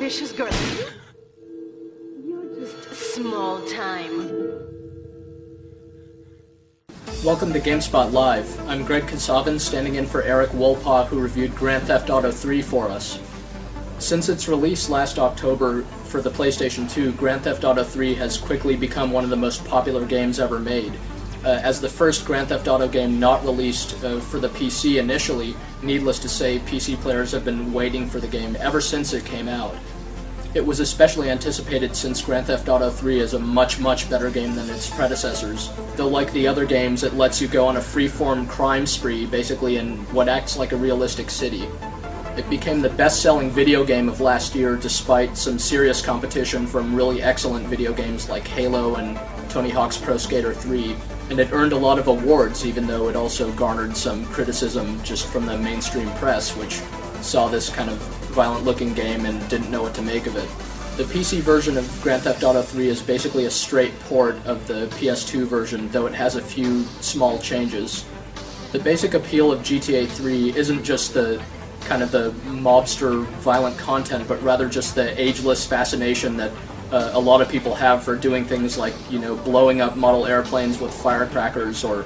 ambitious girl. You're just small time. Welcome to GameSpot Live. I'm Greg Kasavin, standing in for Eric Wolpaw, who reviewed Grand Theft Auto 3 for us. Since its release last October for the PlayStation 2, Grand Theft Auto 3 has quickly become one of the most popular games ever made. As the first Grand Theft Auto game not released for the PC initially, needless to say, PC players have been waiting for the game ever since it came out. It was especially anticipated since Grand Theft Auto 3 is a much better game than its predecessors. Though like the other games, it lets you go on a free-form crime spree, basically in what acts like a realistic city. It became the best-selling video game of last year despite some serious competition from really excellent video games like Halo and Tony Hawk's Pro Skater 3, and it earned a lot of awards even though it also garnered some criticism just from the mainstream press, which saw this kind of violent-looking game and didn't know what to make of it. The PC version of Grand Theft Auto 3 is basically a straight port of the PS2 version, though it has a few small changes. The basic appeal of GTA 3 isn't just the kind of the mobster violent content, but rather just the ageless fascination that a lot of people have for doing things like, you know, blowing up model airplanes with firecrackers or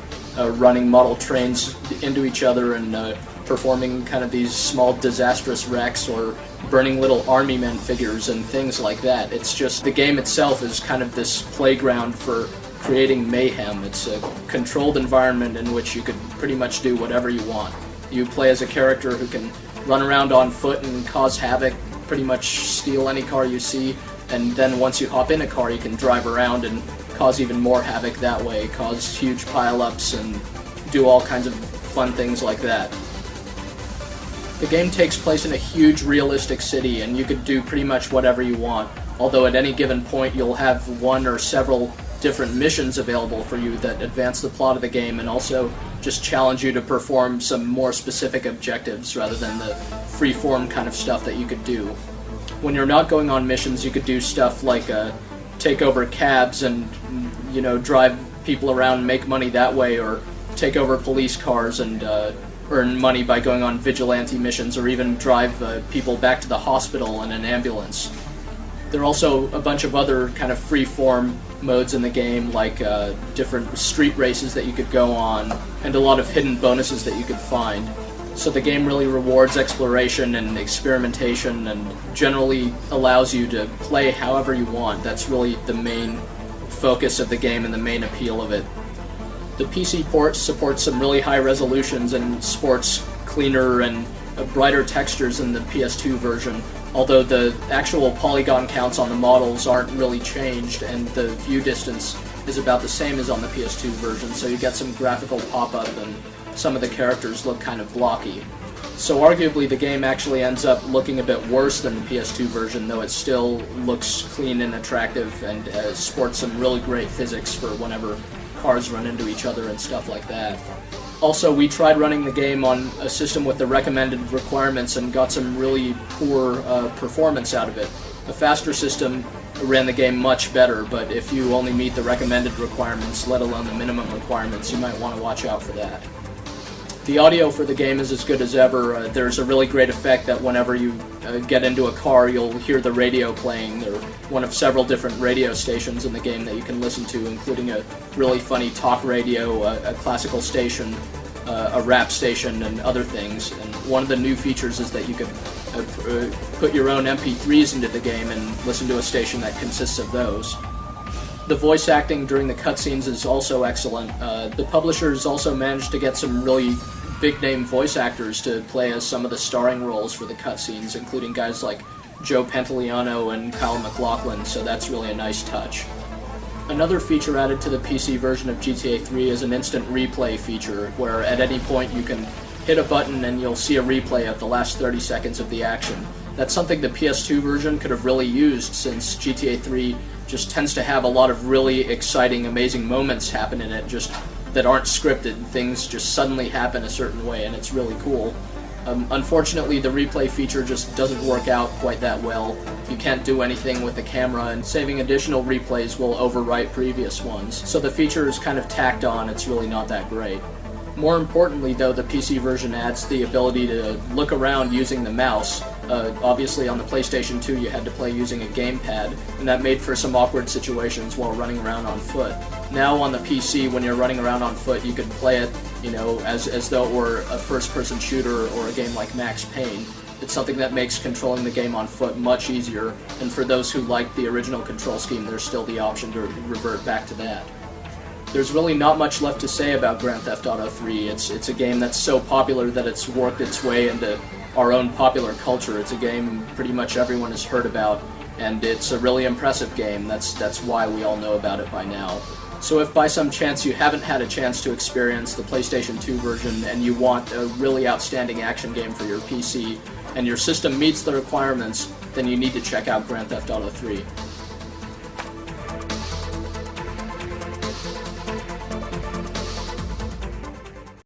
running model trains into each other and performing kind of these small disastrous wrecks or burning little army men figures and things like that. It's just the game itself is kind of this playground for creating mayhem. It's a controlled environment in which you could pretty much do whatever you want. You play as a character who can run around on foot and cause havoc, pretty much steal any car you see, and then once you hop in a car you can drive around and cause even more havoc that way, cause huge pile-ups and do all kinds of fun things like that. The game takes place in a huge realistic city and you could do pretty much whatever you want, although at any given point you'll have one or several different missions available for you that advance the plot of the game and also just challenge you to perform some more specific objectives rather than the free-form kind of stuff that you could do. When you're not going on missions, you could do stuff like take over cabs and, you know, drive people around and make money that way, or take over police cars and earn money by going on vigilante missions, or even drive people back to the hospital in an ambulance. There are also a bunch of other kind of free-form modes in the game, like different street races that you could go on, and a lot of hidden bonuses that you could find. So the game really rewards exploration and experimentation and generally allows you to play however you want. That's really the main focus of the game and the main appeal of it. The PC port supports some really high resolutions and sports cleaner and brighter textures than the PS2 version, although the actual polygon counts on the models aren't really changed and the view distance is about the same as on the PS2 version, so you get some graphical pop-up and some of the characters look kind of blocky. So arguably the game actually ends up looking a bit worse than the PS2 version, though it still looks clean and attractive and sports some really great physics for whenever cars run into each other and stuff like that. Also, we tried running the game on a system with the recommended requirements and got some really poor performance out of it. A faster system ran the game much better, but if you only meet the recommended requirements, let alone the minimum requirements, you might want to watch out for that. The audio for the game is as good as ever. There's a really great effect that whenever you get into a car, you'll hear the radio playing. There are one of several different radio stations in the game that you can listen to, including a really funny talk radio, a classical station, a rap station, and other things. And one of the new features is that you can put your own MP3s into the game and listen to a station that consists of those. The voice acting during the cutscenes is also excellent. The publishers also managed to get some really big-name voice actors to play as some of the starring roles for the cutscenes, including guys like Joe Pantoliano and Kyle MacLachlan, so that's really a nice touch. Another feature added to the PC version of GTA 3 is an instant replay feature, where at any point you can hit a button and you'll see a replay of the last 30 seconds of the action. That's something the PS2 version could have really used, since GTA 3 just tends to have a lot of really exciting, amazing moments happen in it, just that aren't scripted. Things just suddenly happen a certain way, and it's really cool. Unfortunately, the replay feature just doesn't work out quite that well. You can't do anything with the camera, and saving additional replays will overwrite previous ones. So the feature is kind of tacked on, it's really not that great. More importantly though, the PC version adds the ability to look around using the mouse, Obviously on the PlayStation 2 you had to play using a gamepad, and that made for some awkward situations while running around on foot. Now on the PC, when you're running around on foot, you can play it, as though it were a first-person shooter or a game like Max Payne. It's something that makes controlling the game on foot much easier, and for those who like the original control scheme, there's still the option to revert back to that. There's really not much left to say about Grand Theft Auto 3. It's a game that's so popular that it's worked its way into our own popular culture. It's a game pretty much everyone has heard about, and it's a really impressive game. That's why we all know about it by now. So if by some chance you haven't had a chance to experience the PlayStation 2 version and you want a really outstanding action game for your PC, and your system meets the requirements, then you need to check out Grand Theft Auto 3.